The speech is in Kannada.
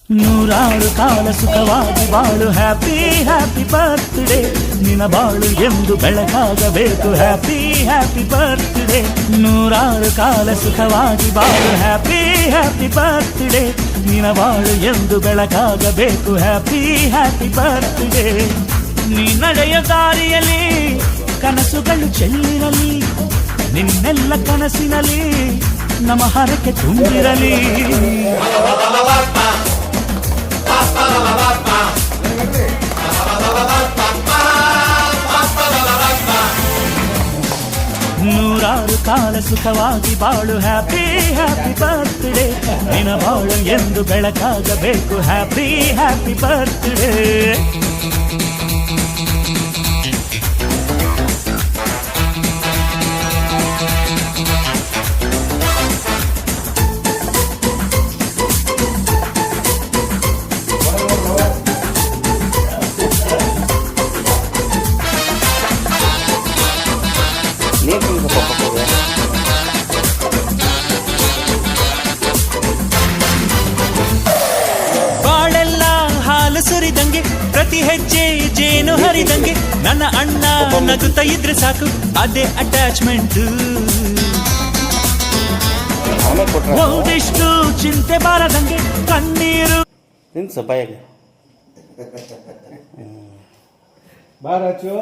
ನೂರಾರು ಕಾಲ ಸುಖವಾಗಿ ಬಾಳು ಹ್ಯಾಪಿ ಹ್ಯಾಪಿ ಬರ್ತ್ಡೇ ನಿನ ಬಾಳು ಎಂದು ಬೆಳಕಾಗಬೇಕು ಹ್ಯಾಪಿ ಹ್ಯಾಪಿ ಬರ್ತ್ಡೇ ನೂರಾರು ಕಾಲ ಸುಖವಾಗಿ ಬಾಳು ಹ್ಯಾಪಿ ಹ್ಯಾಪಿ ಬರ್ತ್ಡೇ ನಿನ ಬಾಳು ಎಂದು ಬೆಳಕಾಗಬೇಕು ಹ್ಯಾಪಿ ಹ್ಯಾಪಿ ಬರ್ತ್ಡೇ ನೀ ನಡೆಯ ದಾರಿಯಲ್ಲಿ ಕನಸುಗಳು ಚೆಲ್ಲಿರಲಿ ನಿನ್ನೆಲ್ಲ ಕನಸಿನಲ್ಲಿ ನಮ್ಮ ಹರಕೆ ತುಂಬಿರಲಿ ನೂರಾರು ಕಾಲ ಸುಖವಾಗಿ ಬಾಳು ಹ್ಯಾಪಿ ಹ್ಯಾಪಿ ಬರ್ತ್ಡೇ ನಿನ ಬಾಳು ಎಂದು ಬೆಳಕಾಗಬೇಕು ಹ್ಯಾಪಿ ಹ್ಯಾಪಿ ಬರ್ತ್ಡೇ ಬಾಳೆಲ್ಲ ಹಾಲು ಸುರಿದಂಗೆ ಪ್ರತಿ ಹೆಜ್ಜೆ ಜೇನು ಹರಿದಂಗೆ ನನ್ನ ಅಣ್ಣ ನಗುತ್ತಾ ಇದ್ರೆ ಸಾಕು ಅದೇ ಅಟ್ಯಾಚ್ಮೆಂಟ್ ಒಂದಿಷ್ಟು ಚಿಂತೆ ಬಾರದಂಗೆ ಕಣ್ಣೀರು ಬಾರಾಚು